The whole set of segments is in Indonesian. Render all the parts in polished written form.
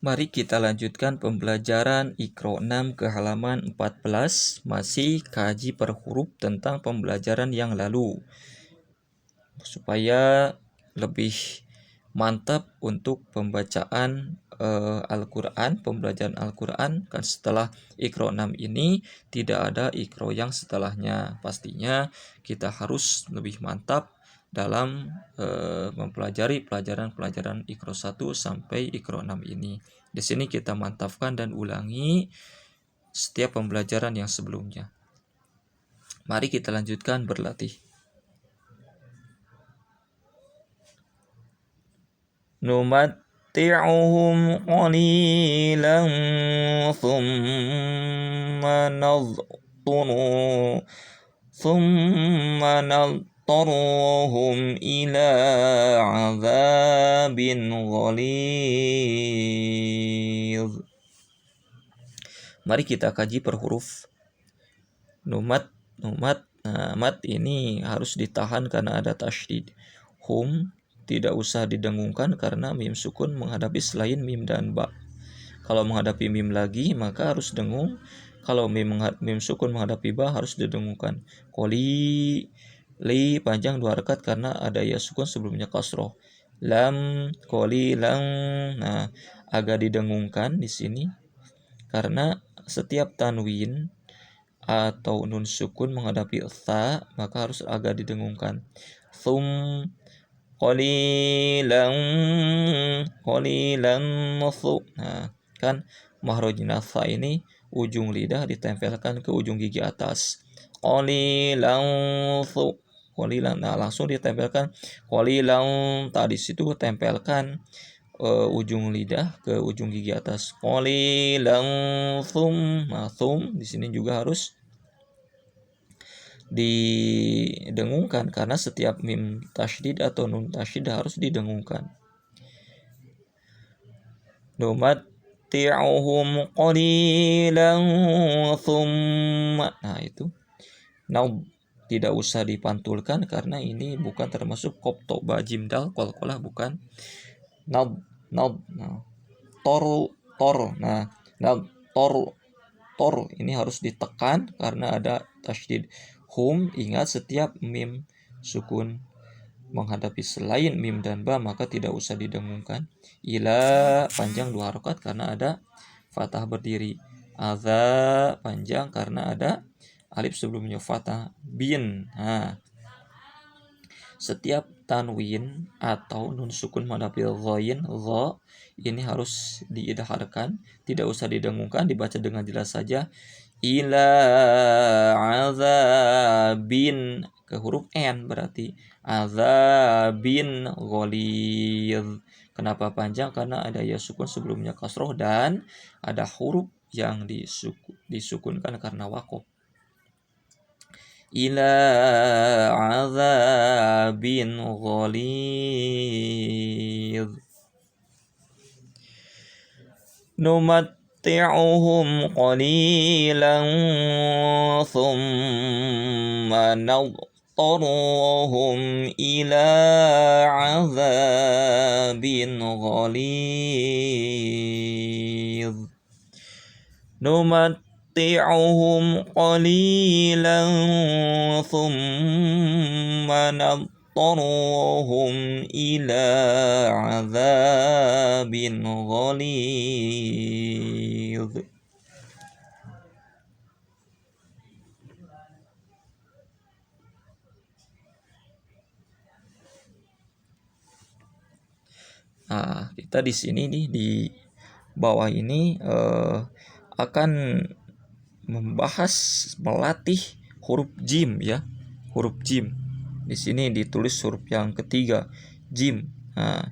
Mari kita lanjutkan pembelajaran Iqra 6 ke halaman 14. Masih kaji per huruf tentang pembelajaran yang lalu, supaya lebih mantap untuk pembacaan Al-Quran, pembelajaran Al-Quran. Kan setelah Iqra 6 ini tidak ada Iqra yang setelahnya. Pastinya kita harus lebih mantap dalam mempelajari pelajaran-pelajaran Iqra 1 sampai Iqra 6 ini. Di sini kita mantapkan dan ulangi setiap pembelajaran yang sebelumnya. Mari kita lanjutkan berlatih. Numatti'uhum qalilan thumma nadtaruhum ila azabin ghalidh. Mari kita kaji per huruf. Numat. Nah, mat ini harus ditahan karena ada tasydid. Hum tidak usah didengungkan karena mim sukun menghadapi selain mim dan ba. Kalau menghadapi mim lagi maka harus dengung. Kalau mim sukun menghadapi ba harus didengungkan. Qoli li panjang 2 harakat karena ada ya sukun sebelumnya kasroh. Lam qoli lang. Nah, agak didengungkan di sini karena setiap tanwin atau nun sukun menghadapi tha maka harus agak didengungkan. Thum qalilan thu. Nah, kan mahrojin tha ini ujung lidah ditempelkan ke ujung gigi atas. Qalilan thu. Qalilan. Nah, langsung ditempelkan qalilan. Tadi situ tempelkan ujung lidah ke ujung gigi atas. Qalilan thum. Nah, thum di sini juga harus didengungkan karena setiap mim tasydid atau nun tasydid harus didengungkan. Numatti'uhum qalilan thumma. Nah, itu naud tidak usah dipantulkan karena ini bukan termasuk kopto ba jim dal qalqalah, bukan. Naud. Nah, toru. Nah, naud toru ini harus ditekan karena ada tasydid. Hum, ingat setiap mim sukun menghadapi selain mim dan ba maka tidak usah didengungkan. Ila panjang 2 harakat karena ada fathah berdiri. Adza panjang karena ada alif sebelumnya fathah. Bin. Nah, setiap tanwin atau nun sukun menghadapi ghain, gha, ini harus diidharkan, tidak usah didengungkan, dibaca dengan jelas saja. Ila azabin, ke huruf n berarti azabin ghalidh. Kenapa panjang? Karena ada ya sukun sebelumnya kasroh dan ada huruf yang disukunkan karena waqaf. Ila azabin ghalidh. Numatti'uhum qalilan thumma nadtaruhum ila azabin ghalidh. Numatti'uhum qalilan thumma nadtaruhum ila azabin ghalidh. Nah, kita di sini nih di bawah ini akan membahas melatih huruf jim ya. Huruf jim. Di sini ditulis huruf yang ketiga, jim. Nah,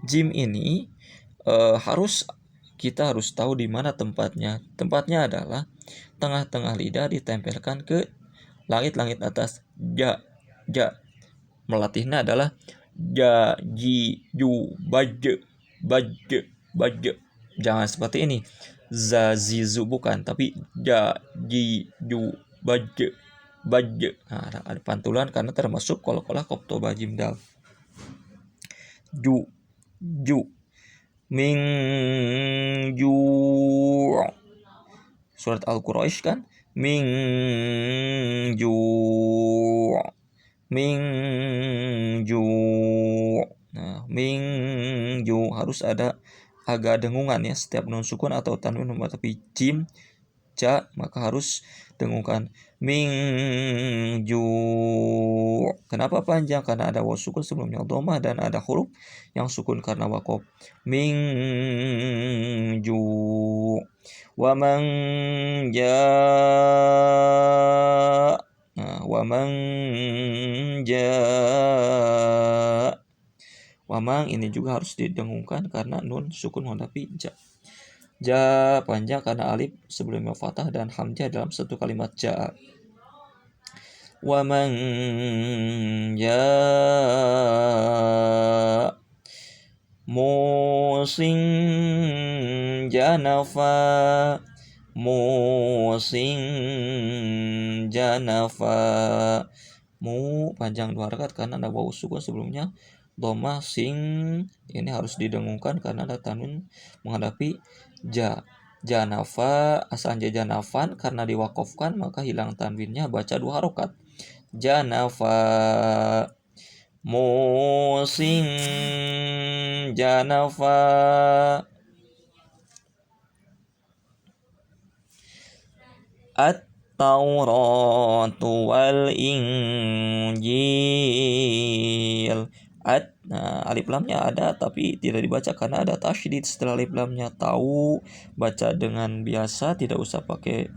jim ini kita harus tahu di mana tempatnya. Tempatnya adalah tengah-tengah lidah ditempelkan ke langit-langit atas. Ja. Melatihnya adalah ja, ji, ju, baje. Jangan seperti ini. Zazizu bukan, tapi ja, ji, ju, baje. Nah, ada pantulan karena termasuk qalqalah kopto ba jim dal. Ju. Min ju'. Surat Al-Quraisy kan? Min ju'. Min ju'. Nah, min ju' harus agak dengungan ya, setiap nun sukun atau tanwin mematuhi jim, ja, maka harus dengungkan. Min ju'. Kenapa panjang? Karena ada waw sukun sebelumnya dhammah dan ada huruf yang sukun karena waqaf. Min ju'. Wa man ja'. Nah, wa man ja'. Wamang ini juga harus didengungkan karena nun sukun menghadapi ja. Ja panjang karena alif sebelumnya fathah dan hamzah dalam satu kalimat ja. Wa man ja' musin janafa. Musin janafa. Mu panjang 2 harakat karena ada waw sukun sebelumnya dhammah. Sing ini harus didengungkan karena ada tanwin menghadapi ja. Janafa asalnya janafan, karena diwakafkan maka hilang tanwinnya, baca 2 harakat. Janafa. Musin janafa. At-Tauratu wal Injil. Nah, alif lamnya ada tapi tidak dibaca karena ada tasydid setelah alif lamnya. Tahu baca dengan biasa, tidak usah pakai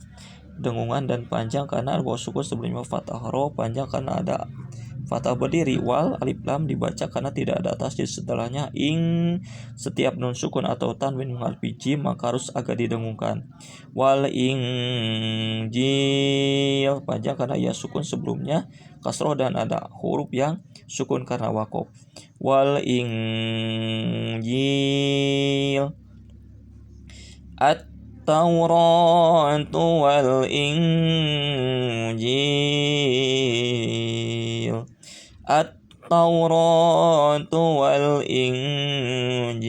dengungan, dan panjang karena waw sukun sebelumnya fathah. Ro panjang karena ada fathah berdiri. Wal alif lam dibaca karena tidak ada tasydid setelahnya. Ing setiap nun sukun atau tanwin menghadapi jim maka harus agak didengungkan. Wal Injil panjang karena ya sukun sebelumnya kasroh dan ada huruf yang sukun karena waqaf. Wal Injil. At-Tauratu wal Injil. At-Tauratu wal Injil.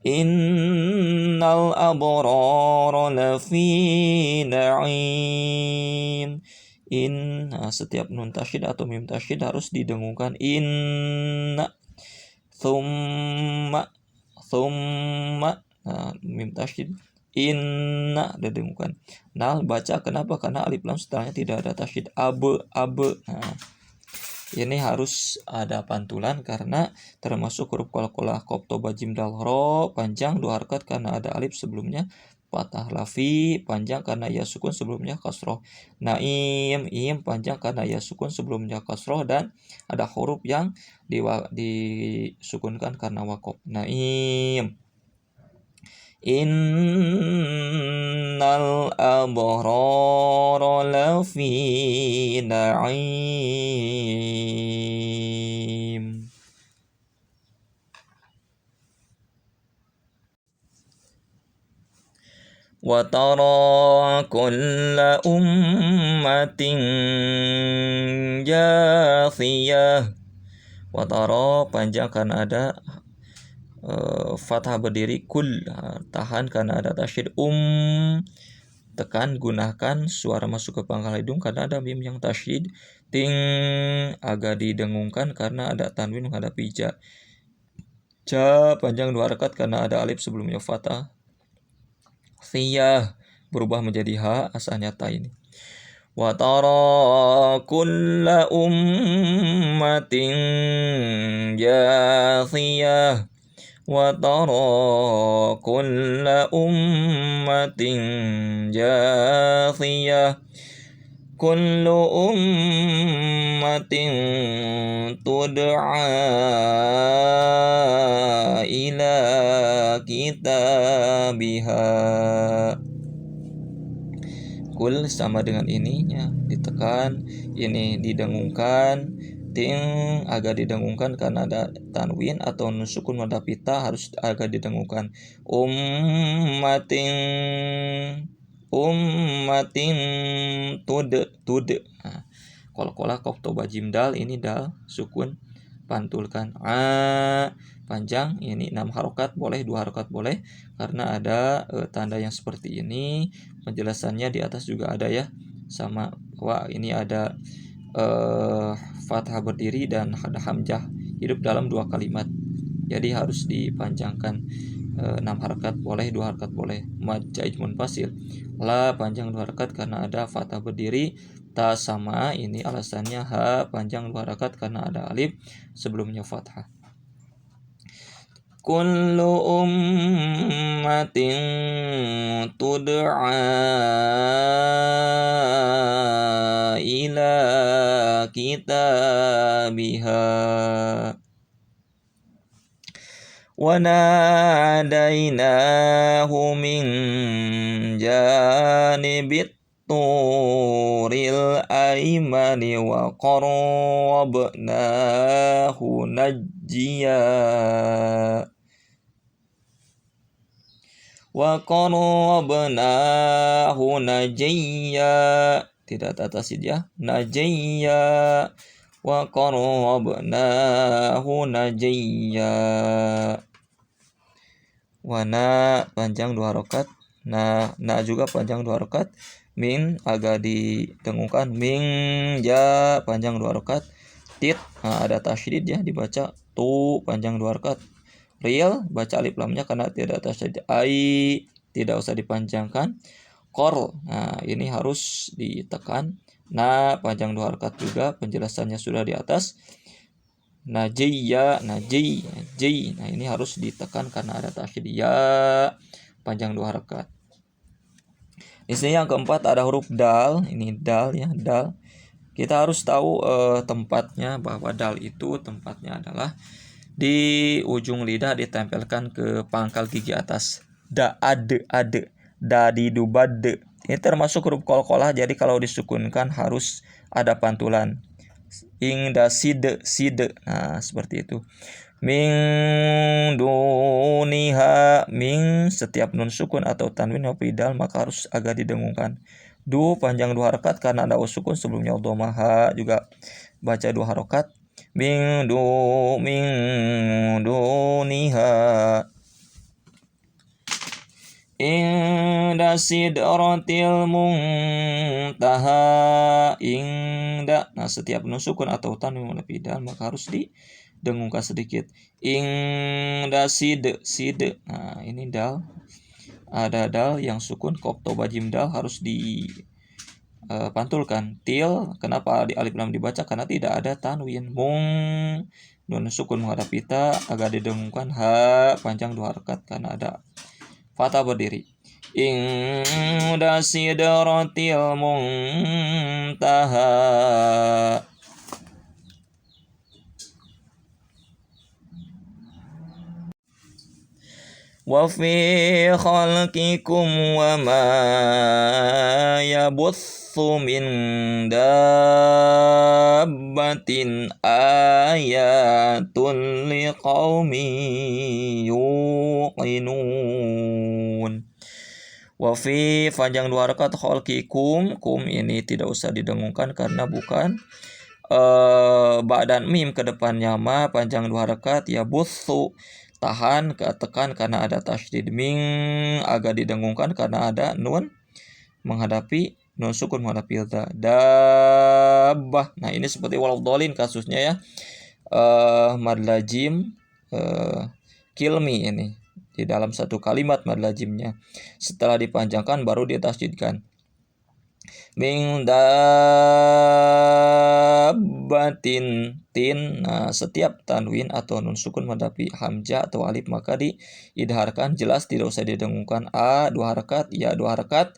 Innal abrara lafi na'im. Nah, setiap nun tasydid atau mim tasydid harus didengungkan. Inna. Thumma. Nah, mim tasydid. Inna didengungkan. Nal baca kenapa? Karena alif lam setelahnya tidak ada tasydid. Abe. Nah, ini harus ada pantulan karena termasuk huruf qalqalah. Qaf toba jim dal ro panjang 2 harakat karena ada alif sebelumnya fathah. Lafi panjang karena ya sukun sebelumnya kasroh. Naim im panjang karena ya sukun sebelumnya kasroh dan ada huruf yang disukunkan karena waqaf. Naim. Innal abrara lafi na'im. Wa tara kulla ummatin jathiyah. Wa tara panjang karena ada fathah berdiri. Kul tahan karena ada tasydid. Tekan gunakan suara masuk ke pangkal hidung karena ada mim yang tasydid. Ting agak didengungkan karena ada tanwin menghadapi ja. Ja panjang 2 harakat karena ada alif sebelumnya fathah. Thiyah berubah menjadi ha, asalnya ta ini. Wa tara kulla ummatin jathiyah. Wa tara kulla ummatin jathiyah. Kullu ummatin tud'a ila kitabiha. Kul sama dengan ininya ditekan, ini didengungkan. Ting agak didengungkan karena ada tanwin atau nun sukun menghadapi ta, harus agak didengungkan. Ummatin tud. Nah, qalqalah qaf toba jim dal, ini dal sukun dipantulkan. Panjang, ini 6 harokat boleh, 2 harokat boleh, karena ada tanda yang seperti ini. Penjelasannya di atas juga ada ya, sama bahwa ini ada fathah berdiri dan ada hamzah hidup dalam 2 kalimat, jadi harus dipanjangkan. 6 harokat boleh, 2 harokat boleh. Mad jaid munfasil, la panjang 2 harokat karena ada fathah berdiri. Ta sama, ini alasannya ha panjang 2 harokat karena ada alif sebelumnya fathah. Kullu ummatin tud'a ila kitabiha wa nadainahu min janibit turil aimani wa qarrabnahu najjiya tidak tatasid ya, najiyya wa qarrabnahu najiyya. Wana panjang 2 harokat, na juga panjang 2 harokat, min agak didengungkan, min ja panjang 2 harokat, tit ada tasydid ya dibaca, tu panjang 2 harokat, real baca alif lamnya karena tidak tasydid, ai tidak usah dipanjangkan, qor ini harus ditekan, na panjang 2 harokat juga, penjelasannya sudah di atas. Najiyya, najiy, nah ini harus ditekan karena ada tasydid, ya panjang 2 harokat. Di sini yang keempat ada huruf dal, ini dal ya, dal. Kita harus tahu tempatnya, bahwa dal itu tempatnya adalah di ujung lidah ditempelkan ke pangkal gigi atas. Da ade, da di du bade. Ini termasuk huruf qalqalah, jadi kalau disukunkan harus ada pantulan. Ing da side, nah seperti itu. Min duniha, min setiap nun sukun atau tanwin hafidal maka harus agak didengungkan. Du panjang 2 harokat karena ada sukun sebelumnya dhammah, ha juga baca 2 harokat. Min duniha. Inda sidratil muntaha, inda. Nah setiap nun sukun atau tanwin hafidal maka harus didengungkan sedikit. Inda side. Nah ini dal, ada dal yang sukun, kop toba jim dal harus dipantulkan. Til, kenapa di alif lam dibaca? Karena tidak ada tanwin. Mung, nun sukun menghadapi ta agak didengungkan. Ha panjang 2 harokat karena ada fathah berdiri. Inda sidratil muntaha. Wa fi khalqikum wa ma yabuthu min dabbatin ayatun liqaumin yuqinun. Wa fi panjang 2 harokat, khalqikum, kum ini tidak usah didengungkan karena bukan ba'dan mim ke depannya ma panjang 2 harokat, ya buthu tahan tekan karena ada tasydid, ming agak didengungkan karena ada nun menghadapi nun sukun menghadapi ta. Dabbah, nah ini seperti walau dolin kasusnya ya, mad lazim kilmi ini di dalam satu kalimat mad lazimnya setelah dipanjangkan baru ditasydidkan. Min dabbatin, tin. Nah setiap tanwin atau nun sukun menghadapi hamzah atau alif maka diidharkan, jelas tidak usah didengungkan. A 2 harokat, ya 2 harokat,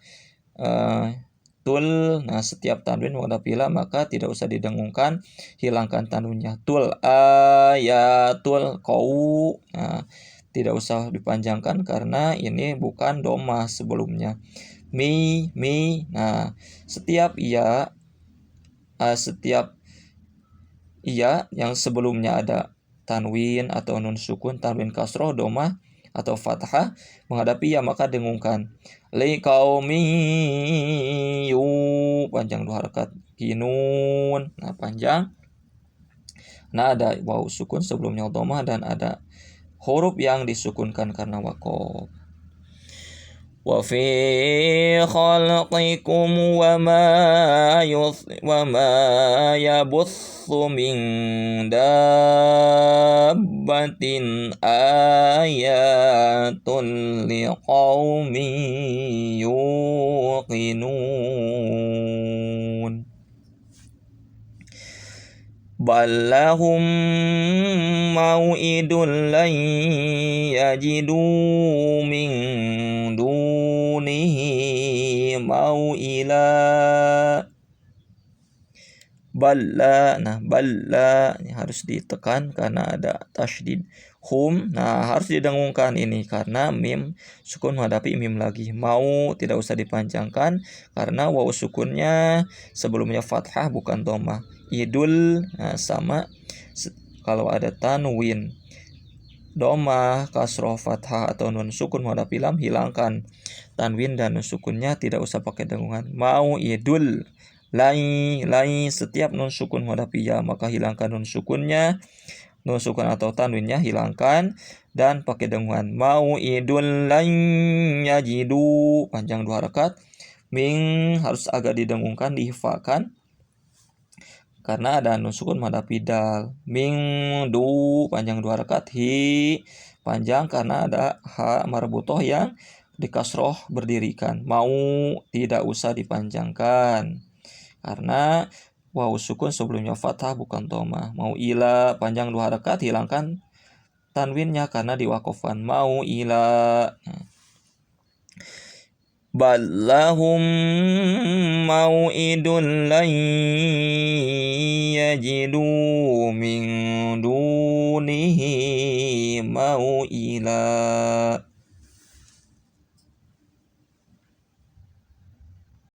tul. Nah setiap tanwin menghadapi la maka tidak usah didengungkan, hilangkan tanwinnya. Tul ayatul qau, nah tidak usah dipanjangkan karena ini bukan dhammah sebelumnya. Mi, nah setiap iya yang sebelumnya ada tanwin atau nun sukun, tanwin kasroh, dhammah atau fathah menghadapi ya maka dengungkan. Liqaumi yu panjang 2 harokat, kinun, nah panjang. Nah, ada wawu sukun sebelumnya dhammah dan ada huruf yang disukunkan karena waqaf. Wa fi khalqikum wa ma yabuthu min dabbatin ayatun liqaumin yuqinun. Bal lahum mau'idun lan yajidu min dunihi mau'ila. Balla, nah balla ini harus ditekan karena ada tasydid. Hum, nah harus didengungkan ini karena mim sukun menghadapi mim lagi. Mau tidak usah dipanjangkan karena wawu sukunnya sebelumnya fathah bukan dhammah. Idul, nah sama kalau ada tanwin dhammah, kasroh, fathah atau nun sukun menghadapi lam, hilangkan tanwin dan nun sukunnya, tidak usah pakai dengungan. Mau idul lai setiap nun sukun menghadapi ya maka hilangkan nun sukunnya, nun sukun atau tanwinnya hilangkan dan pakai dengungan. Mau idul lan yajidu panjang 2 harakat. Ming harus agak didengungkan, dihfakan karena ada nun sukun menghadapi dal. Ming du panjang 2 harakat. Hi panjang karena ada ha marbutoh yang dikasroh berdirikan. Mau tidak usah dipanjangkan karena wawu sukun sebelumnya fathah bukan dhammah. Mau ila panjang 2 harakat, hilangkan tanwinnya karena diwakofkan. Mau ila. Bal lahum mau'idun lan yajidu min dunihi mau'ila.